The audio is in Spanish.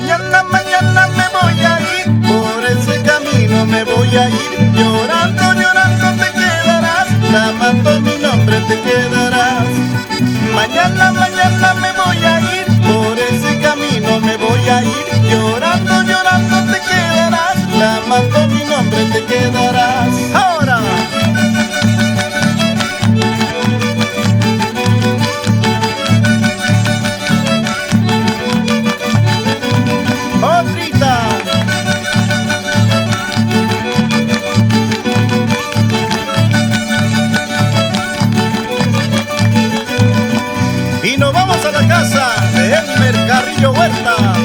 Mañana, mañana me voy a ir, por ese camino me voy a ir. Llorando, llorando te quedarás, clamando mi nombre te quedarás. Mañana, mañana me voy a ir, por ese camino me voy a ir. Llorando, llorando te quedarás, clamando mi nombre te quedarás. Ahora. Otrita. Y nos vamos a la casa de Elmer Carrillo Huerta.